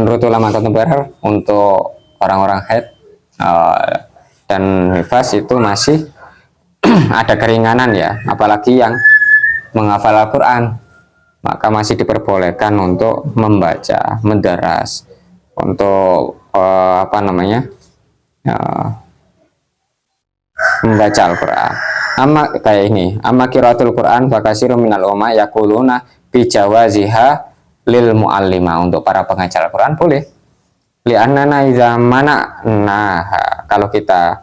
menurut ulama kontemporer untuk orang-orang haid dan nifas itu masih ada keringanan ya, apalagi yang menghafal Al-Quran, maka masih diperbolehkan untuk membaca, mendaras, untuk membaca Al-Quran. Amma kayak ini, amma qiraatul Quran fakasiru minal ulama yaquluna bi jawaziha lil muallima, untuk para pengajar Al-Quran boleh. Li'annana idza mana, nah kalau kita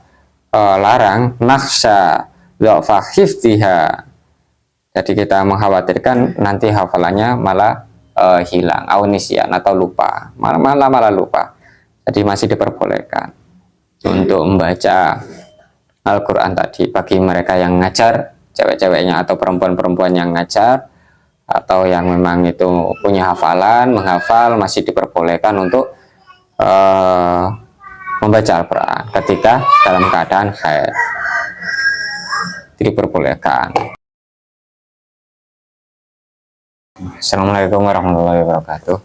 larang nakhsha dha'fa hifdhiha, jadi kita mengkhawatirkan nanti hafalannya malah hilang, aunisian atau lupa, malah lupa. Jadi masih diperbolehkan untuk membaca Al-Quran tadi bagi mereka yang ngajar, cewek-ceweknya atau perempuan-perempuan yang ngajar, atau yang memang itu punya hafalan, menghafal, masih diperbolehkan untuk membaca Al-Quran ketika dalam keadaan haid, diperbolehkan. Assalamualaikum warahmatullahi wabarakatuh.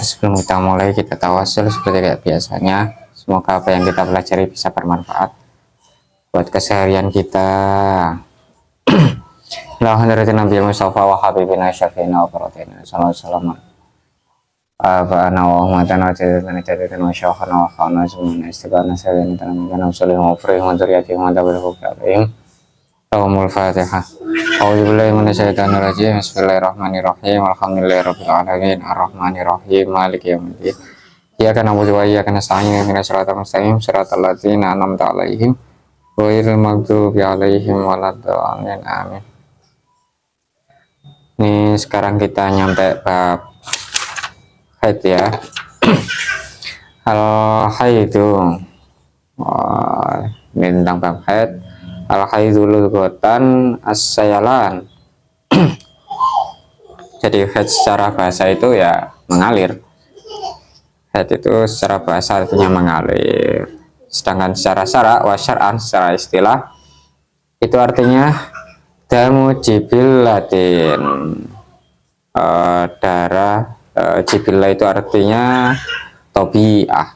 Sebelum kita mulai, kita tawasul seperti kayak biasanya. Semoga apa yang kita pelajari bisa bermanfaat buat keseharian kita. La hadratin Nabi Mustafa wa habibina syafiina wa faratina sallallahu alaihi wasallam. Abana wa umatana wa jadidana wa syakhana wa khana sumana istiqana sayyidina tanamana wa sallallahu alaihi wa dzurriyyati wa tabarruku alaihim. Allahumul Fatihah. A'udzubillahi minasyaitonir rajim. Bismillahirrahmanirrahim. Alhamdulillahirabbil alamin arrahmanir rahim maliki yaumiddin. Iyyaka na'budu wa iyyaka nasta'in ihdinas siratal mustaqim siratal ladzina an'amta 'alaihim ghairil maghdubi 'alaihim waladdallin. Amin. Ini sekarang kita nyampe bab haid ya. Al-haidu, ini tentang bab haid. Al-haidu lughatan as-sayalan. Jadi haid secara bahasa itu ya mengalir. Haid itu secara bahasa artinya mengalir, sedangkan secara syara' wa syar'an, secara istilah itu artinya damu jibillatin, darah jibillah itu artinya tobi'ah.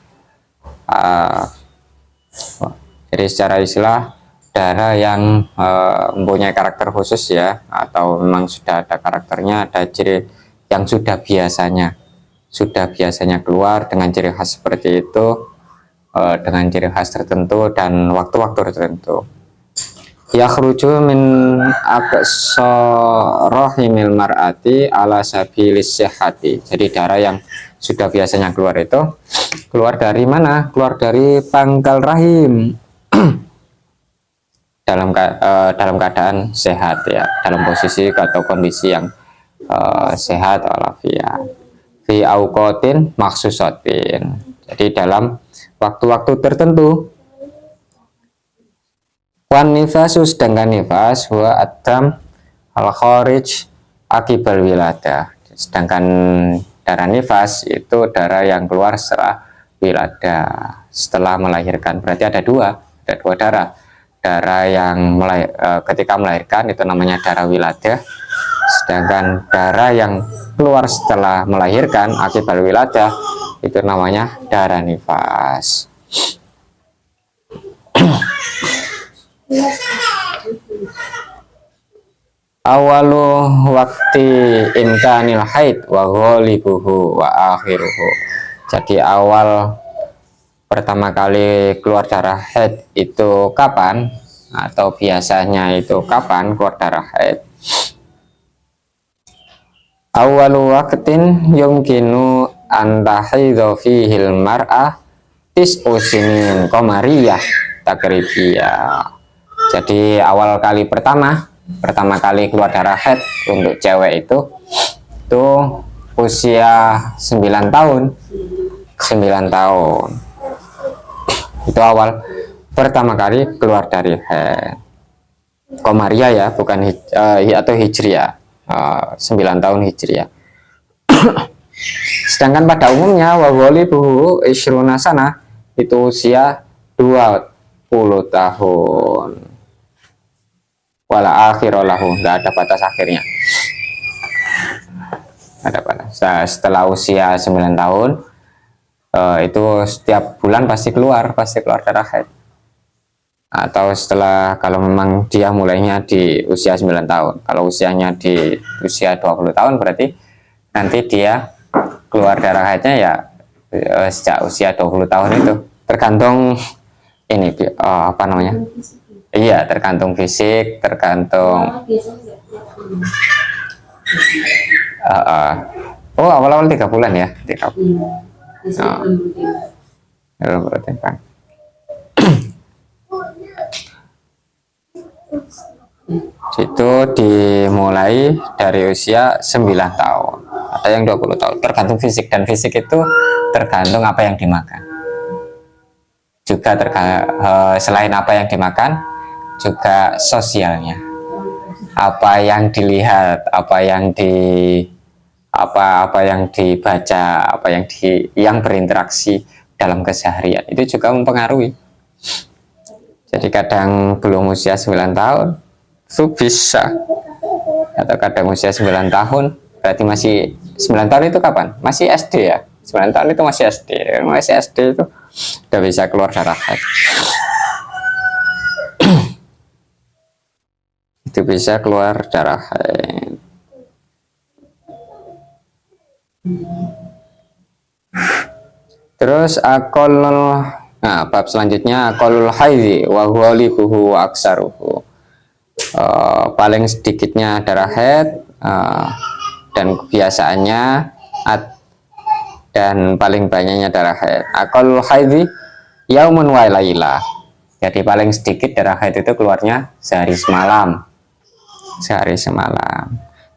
Jadi secara istilah darah yang mempunyai karakter khusus ya, atau memang sudah ada karakternya, ada ciri yang sudah biasanya keluar dengan ciri khas seperti itu, dengan ciri khas tertentu dan waktu-waktu tertentu. Yakhruju min aqsa rahimil mar'ati ala sabilis sihhati. Jadi darah yang sudah biasanya keluar itu keluar dari mana? Keluar dari pangkal rahim. dalam keadaan sehat ya, dalam posisi atau kondisi yang sehat walafiat. Fi auqatin maksusatin, jadi dalam waktu-waktu tertentu. Wan nifasu, sedangkan nifas huwa adam al kharij akibal wiladah, sedangkan darah nifas itu darah yang keluar setelah wiladah, setelah melahirkan. Berarti ada dua darah yang ketika melahirkan itu namanya darah wiladah, sedangkan darah yang keluar setelah melahirkan akibat wiladah itu namanya darah nifas. Awalu waktu imkanil haid wa ghalibuhu wa akhiruhu. Jadi awal pertama kali keluar darah haid itu kapan, atau biasanya itu kapan keluar darah haid? Awalu waqtin yumkinu antahidhu fihil mar'ah tis'usinin qamariyah takribiyah. Jadi awal kali pertama kali keluar darah haid untuk cewek itu usia 9 tahun. Itu awal pertama kali keluar dari haid. Qamariyah ya, bukan atau hijriyah. 9 tahun hijriah. Sedangkan pada umumnya wa ghalibuhu ishruna sana, itu usia 20 tahun. Wala akhiralahu, enggak ada batas akhirnya. ada panas. Nah, setelah usia 9 tahun itu setiap bulan pasti keluar darah haid. Atau setelah, kalau memang dia mulainya di usia 9 tahun, kalau usianya di usia 20 tahun berarti nanti dia keluar darah haidnya ya sejak usia 20 tahun itu, tergantung ini apa namanya, iya tergantung fisik, tergantung oh awal-awal 3 bulan ya, 3 bulan kan. Itu dimulai dari usia 9 tahun, ada yang 20 tahun, tergantung fisik, dan fisik itu tergantung apa yang dimakan juga, selain apa yang dimakan juga sosialnya, apa yang dilihat, apa yang dibaca, apa yang berinteraksi dalam keseharian, itu juga mempengaruhi. Jadi kadang belum usia 9 tahun itu bisa, atau kadang usia 9 tahun berarti masih 9 tahun itu kapan? Masih SD ya. 9 tahun itu masih SD. Masih SD itu udah bisa keluar darah haid. Itu bisa keluar darah haid. Terus bab selanjutnya aqallul haidhi wa huwa libuhu wa aksaruhu. Paling sedikitnya darah haid dan kebiasaannya, dan paling banyaknya darah haid. Aqallul haidhi yaumun wa lailah. Jadi paling sedikit darah haid itu keluarnya sehari semalam.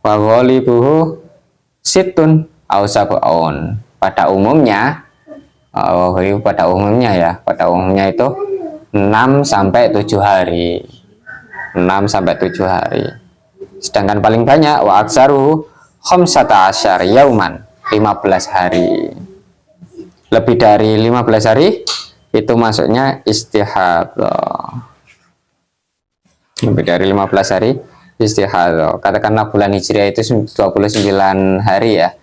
Wa huwa libuhu situn aw sab'un. Pada umumnya itu 6 sampai 7 hari. 6 sampai 7 hari. Sedangkan paling banyak wa aksaruhu khamsata asyar yauman, 15 hari. Lebih dari 15 hari itu masuknya istihadhah. Lebih dari 15 hari istihadhah. Katakanlah bulan Hijriah itu 29 hari ya.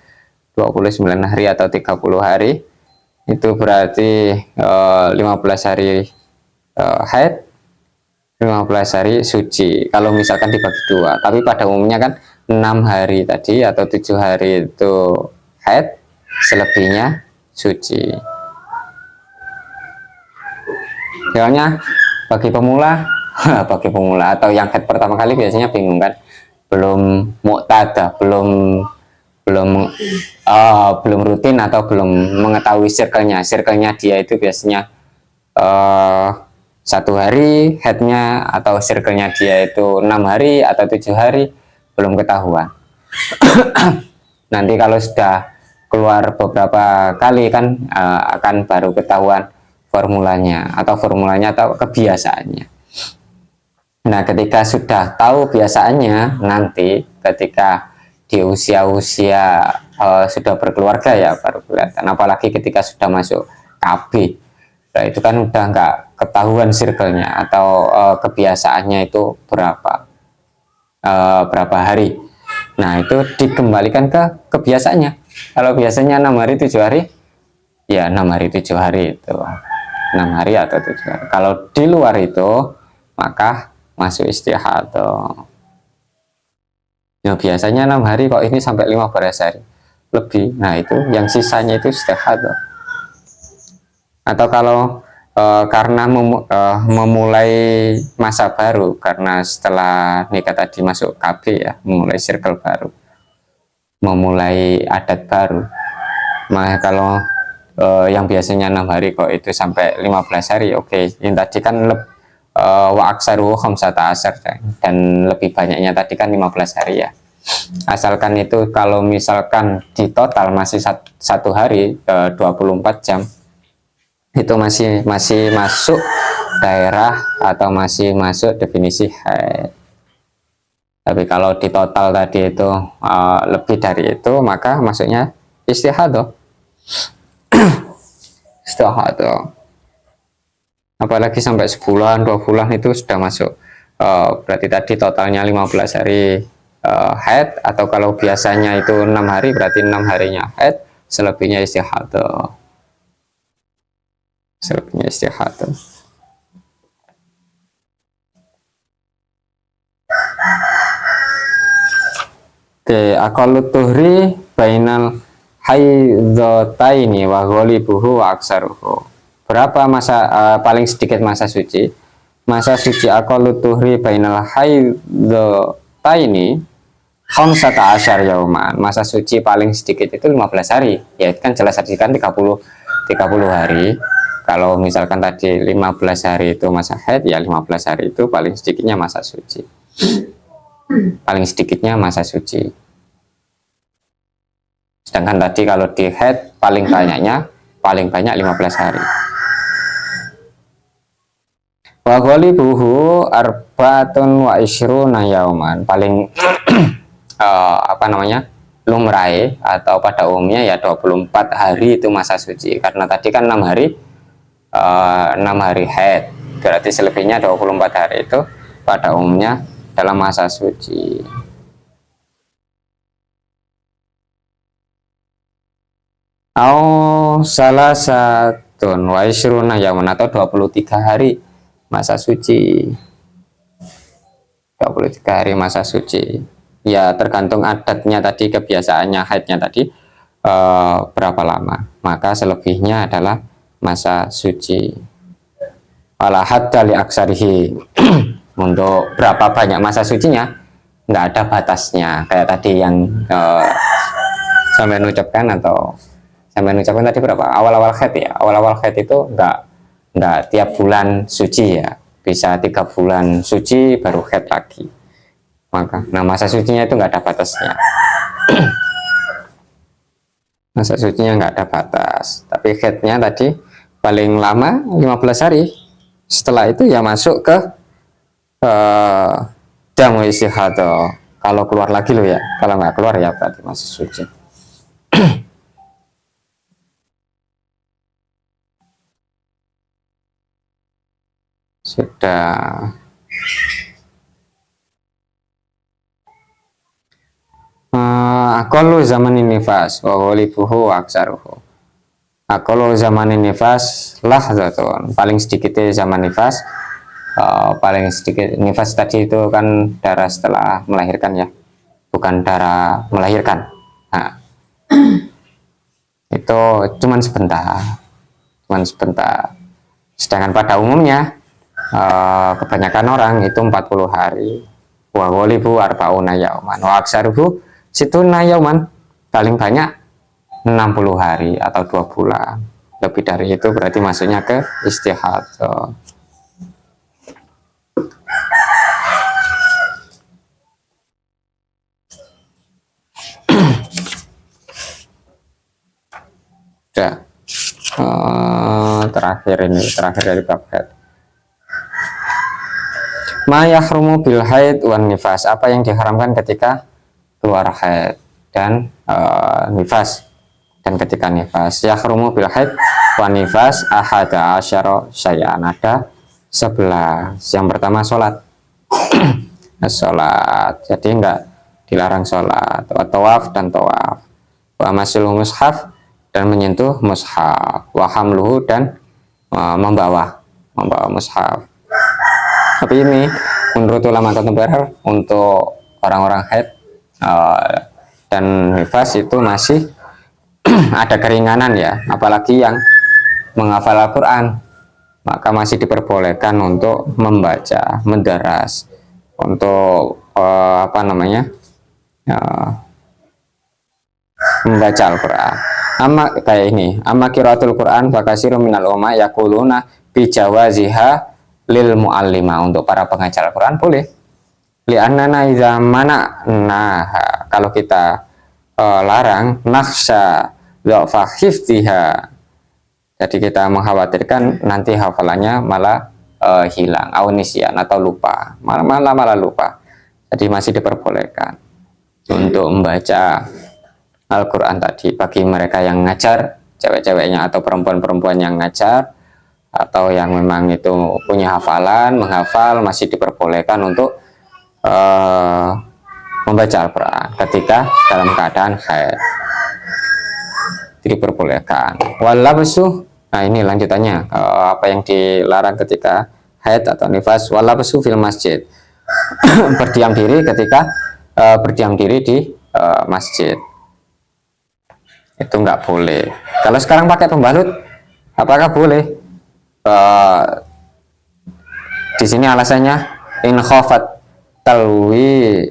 29 hari atau 30 hari. Itu berarti 15 hari haid, 15 hari suci. Kalau misalkan dibagi 2, tapi pada umumnya kan 6 hari tadi atau 7 hari itu haid, selebihnya suci. Soalnya bagi pemula atau yang haid pertama kali biasanya bingung kan, belum mu'tadah, belum rutin atau belum mengetahui circle-nya dia itu biasanya 1 hari headnya, atau circle-nya dia itu 6 hari atau 7 hari, belum ketahuan. Nanti kalau sudah keluar beberapa kali kan akan baru ketahuan formulanya atau kebiasaannya. Nah, ketika sudah tahu biasaannya, nanti ketika di usia sudah berkeluarga ya baru kelihatan, apalagi ketika sudah masuk KB. Nah, itu kan udah nggak ketahuan circle-nya atau kebiasaannya itu berapa hari. Nah, itu dikembalikan ke kebiasaannya. Kalau biasanya 6 hari 7 hari, ya 6 hari 7 hari itu 6 hari atau 7 hari. Kalau di luar itu maka masuk istihadhah. Ya biasanya 6 hari kok ini sampai 15 hari lebih. Nah, itu yang sisanya itu istihadhah. Atau kalau karena memulai masa baru, karena setelah nikah tadi masuk KB ya, memulai circle baru, memulai adat baru. Maka kalau yang biasanya 6 hari kok itu sampai 15 hari, oke. Yang tadi kan wa aksaruhu khamsata asyar, dan lebih banyaknya tadi kan 15 hari ya. Asalkan itu kalau misalkan di total masih 1 hari 24 jam, itu masih masuk daerah atau masih masuk definisi haid. Tapi kalau di total tadi itu lebih dari itu, maka masuknya istihadhah. Istihadhah. Apalagi sampai sebulan 2 bulan itu sudah masuk, berarti tadi totalnya 15 hari haid, atau kalau biasanya itu 6 hari berarti 6 harinya haid, selebihnya istihadah. Selebihnya istihadah. Oke, aqallut tuhri bainal haidzotaini wa ghalibuhu wa aksaruhu. Berapa masa paling sedikit masa suci? Masa suci aqallut tuhri bainal haidzotaini khamsata asyar yauman. Masa suci paling sedikit itu 15 hari. Ya kan jelas tadi kan 30 hari. Kalau misalkan tadi 15 hari itu masa haid, ya 15 hari itu paling sedikitnya masa suci. Paling sedikitnya masa suci. Sedangkan tadi kalau di haid paling banyak 15 hari. Wa ghalibuhu arbatun wa ishruna yauman. Paling lumrahe atau pada umumnya ya 24 hari itu masa suci. Karena tadi kan 6 hari haid. Berarti selebihnya 24 hari itu pada umumnya dalam masa suci. Salah satu wa ishruna yauman atau 23 hari masa suci. 23 hari masa suci. Ya tergantung adatnya tadi, kebiasaannya haidnya tadi berapa lama. Maka selebihnya adalah masa suci. Wala hadda li aksarihi. Untuk berapa banyak masa sucinya nggak ada batasnya, kayak tadi yang sampai mengucapkan tadi berapa awal-awal haid ya. Awal-awal haid itu nggak tiap bulan suci ya, bisa 3 bulan suci baru haid lagi. Masa sucinya itu nggak ada batasnya. Masa sucinya nggak ada batas, tapi haidnya tadi paling lama 15 hari. Setelah itu ya masuk ke jamu istihadah. Kalau keluar lagi loh ya, kalau nggak keluar ya berarti masih suci. Sudah. Aqallu zamanin nifas wa ghalibuhu wa aksaruhu. Aqallu zamanin nifas lahzatun. Paling sedikitnya zaman nifas. Paling sedikit nifas tadi itu kan darah setelah melahirkan ya, bukan darah melahirkan. Nah, itu cuman sebentar. Sedangkan pada umumnya kebanyakan orang itu 40 hari. Wa ghalibu arba'una yauman wa aksaruhu situna yauman. Paling banyak 60 hari atau 2 bulan. Lebih dari itu berarti masuknya ke istihadah. Terakhir dari bab haid. Ma yahrumu bil haid wan nifas. Apa yang diharamkan ketika keluar haid dan nifas, dan ketika nifas. Yahrumu bil haid wan nifas ahada asyara syai'an. Ada 11. Yang pertama sholat. Sholat. Jadi enggak dilarang sholat. Tawaf dan tawaf. Wa masul mushaf, dan menyentuh mushaf. Wa hamluhu, dan membawa mushaf. Tapi ini menurut ulama kontemporer untuk orang-orang haid dan nifas itu masih ada keringanan ya, apalagi yang menghafal Al-Quran, maka masih diperbolehkan untuk membaca, mendaras, untuk membaca Al-Quran. Kayak ini, amma qiraatul Quran fakasiru minal ulama yaquluna bi jawaziha lil muallima. Untuk para pengajar Al-Quran boleh. Li'annana idza mana'naha, kalau kita larang, nakhsha dha'fa hifdhiha, jadi kita mengkhawatirkan nanti hafalannya malah hilang, nisyan atau lupa, malah lupa. Jadi masih diperbolehkan untuk membaca Al-Quran tadi bagi mereka yang ngajar, cewek-ceweknya atau perempuan-perempuan yang ngajar, atau yang memang itu punya hafalan, menghafal, masih diperbolehkan untuk membaca Al-Quran ketika dalam keadaan haid, diperbolehkan. Walabsu, nah ini lanjutannya, apa yang dilarang ketika haid atau nifas. Walabsu fil masjid, berdiam diri ketika berdiam diri di masjid, itu nggak boleh. Kalau sekarang pakai pembalut, apakah boleh? Di sini alasannya in khafat talwi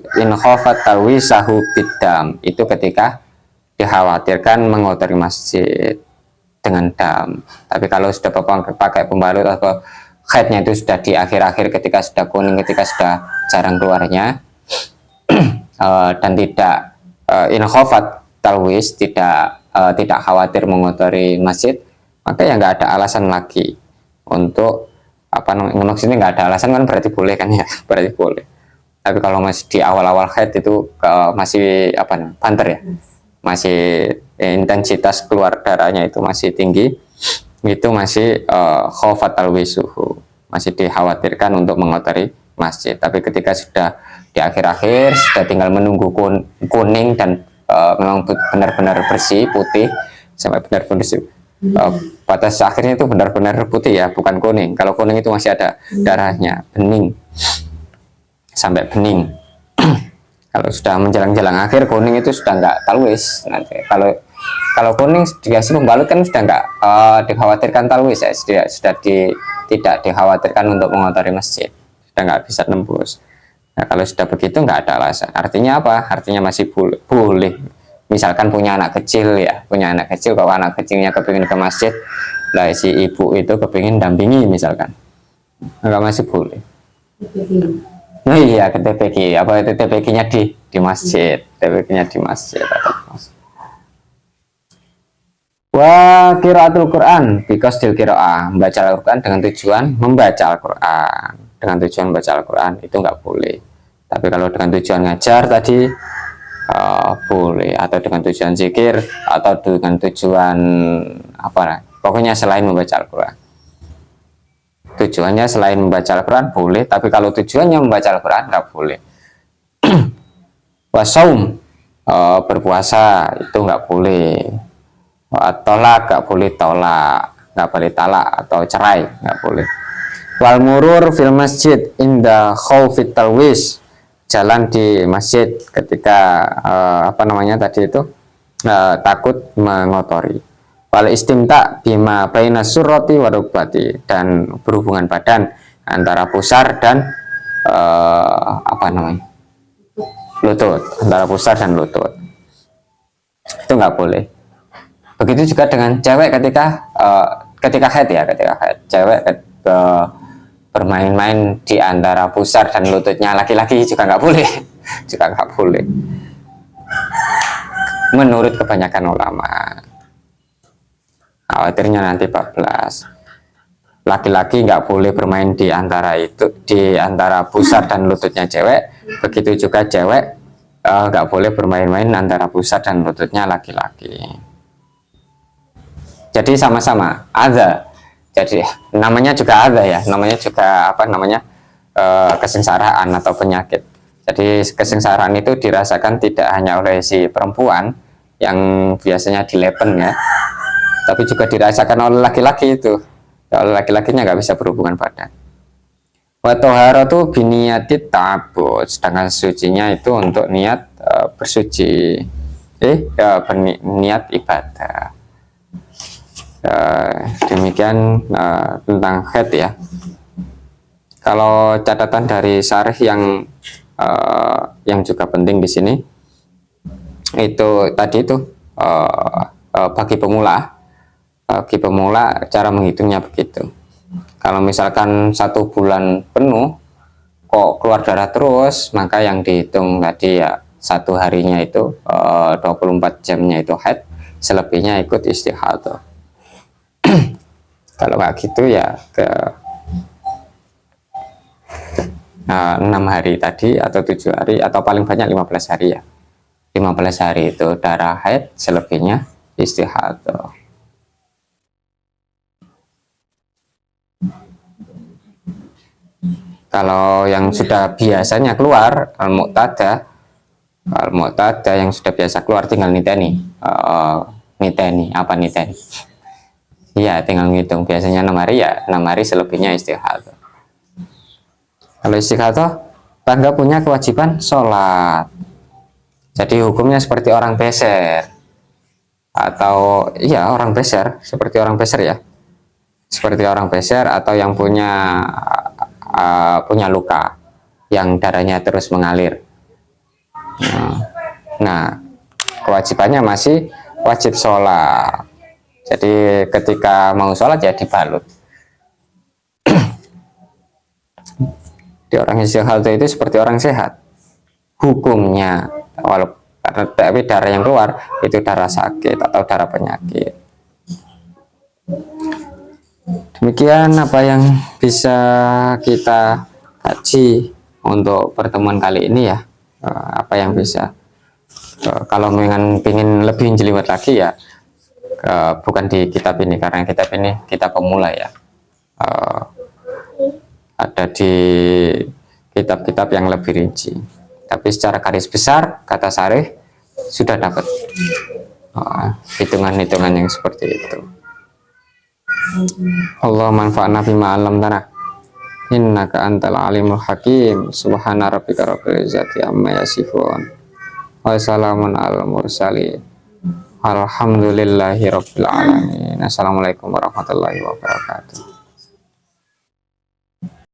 sahu bidam, itu ketika dikhawatirkan mengotori masjid dengan dam. Tapi kalau sudah pakai pembalut atau haidnya itu sudah di akhir-akhir, ketika sudah kuning, ketika sudah jarang keluarnya, dan tidak in khafat talwis, tidak khawatir mengotori masjid, maka ya nggak ada alasan lagi untuk apa namanya, sini nggak ada alasan kan, berarti boleh kan ya, berarti boleh. Tapi kalau masih di awal-awal haid itu masih apa namanya, banter ya, masih intensitas keluar darahnya itu masih tinggi, itu masih khafat talwisuhu, masih dikhawatirkan untuk mengotori masjid. Tapi ketika sudah di akhir-akhir, sudah tinggal menunggu kuning dan memang benar-benar bersih, putih, sampai benar-benar bersih, batas akhirnya itu benar-benar putih ya, bukan kuning. Kalau kuning itu masih ada darahnya, bening, sampai bening. Kalau sudah menjelang-jelang akhir, kuning itu sudah nggak talwis nanti. Kalau kuning dikasih pembalut kan sudah nggak dikhawatirkan talwis ya, tidak dikhawatirkan untuk mengotori masjid, sudah nggak bisa tembus. Nah, kalau sudah begitu nggak ada alasan. Artinya apa? Artinya masih boleh. Misalkan punya anak kecil ya, punya anak kecil, kalau anak kecilnya kepingin ke masjid, lah si ibu itu kepingin dampingi misalkan, nggak masih boleh. Nah iya, ke TPQ, apa itu TPQ-nya di masjid, TPQ-nya di masjid atau di masjid. Wa qiraatul Quran because til qiraah, membaca Al-Quran dengan tujuan membaca Al-Quran, dengan tujuan membaca Al-Quran itu nggak boleh. Tapi kalau dengan tujuan ngajar tadi boleh, atau dengan tujuan zikir, atau dengan tujuan apa, pokoknya selain membaca Al-Quran. Tujuannya selain membaca Al-Quran boleh, tapi kalau tujuannya membaca Al-Quran nggak boleh. Wasaum, berpuasa itu nggak boleh. Tolak nggak boleh, nggak boleh talak atau cerai, nggak boleh. Wal murur fil masjid inda khawfit talwis, jalan di masjid ketika apa namanya tadi itu takut mengotori. Wal istimta bima baina surrati wa rukbati, dan berhubungan badan antara pusar dan apa namanya, lutut, antara pusar dan lutut, itu nggak boleh. Begitu juga dengan cewek ketika haid ya, ketika haid cewek bermain-main di antara pusar dan lututnya laki-laki juga nggak boleh, juga nggak boleh menurut kebanyakan ulama. Khawatirnya nanti 14 laki-laki nggak boleh bermain di antara pusar dan lututnya cewek, begitu juga cewek nggak boleh bermain-main antara pusar dan lututnya laki-laki. Jadi sama-sama ada, jadi namanya juga ada ya, namanya juga apa namanya, kesengsaraan atau penyakit. Jadi kesengsaraan itu dirasakan tidak hanya oleh si perempuan yang biasanya dilepen ya, tapi juga dirasakan oleh laki-laki itu. Oleh laki-lakinya nggak bisa berhubungan badan. Wa toharatu biniyatit ta'abbud, sedangkan sucinya itu untuk niat bersuci, niat ibadah. Demikian tentang haid ya. Kalau catatan dari syarih yang juga penting di sini itu tadi itu bagi pemula cara menghitungnya begitu. Kalau misalkan 1 bulan penuh kok keluar darah terus, maka yang dihitung tadi ya 1 harinya itu 24 jamnya itu haid, selebihnya ikut istihadah. Kalau nggak gitu ya ke 6 hari tadi atau 7 hari atau paling banyak 15 hari ya. 15 hari itu darah haid, selebihnya istihadah. Kalau yang sudah biasanya keluar al-muqtada Al mu'tada yang sudah biasa keluar tinggal niteni. Niteni apa niteni? Iya, tinggal ngitung. Biasanya 6 hari ya, 6 hari selebihnya istighatsah. Kalau istighatsah, bangga punya kewajiban sholat. Jadi hukumnya seperti orang beser. Atau iya orang beser, seperti orang beser ya. Seperti orang beser atau yang punya luka yang darahnya terus mengalir. Nah, kewajibannya masih wajib sholat. Jadi ketika mau sholat ya dibalut. Di orang istighatsah itu seperti orang sehat. Hukumnya, walaupun tapi darah yang keluar itu darah sakit atau darah penyakit. Demikian apa yang bisa kita kaji untuk pertemuan kali ini ya. Apa yang bisa kalau ingin lebih jelimet lagi ya bukan di kitab ini, karena kitab ini kitab pemula ya. Ada di kitab-kitab yang lebih rinci, tapi secara garis besar kata Syarih sudah dapat hitungan-hitungan yang seperti itu. Allah manfa'na bima 'allamtana innaka antal alimul hakim. Subhana rabbika rabbil izzati amma yasifun wa salamun alal mursalin alhamdulillahi rabbil alamin. Assalamualaikum warahmatullahi wabarakatuh.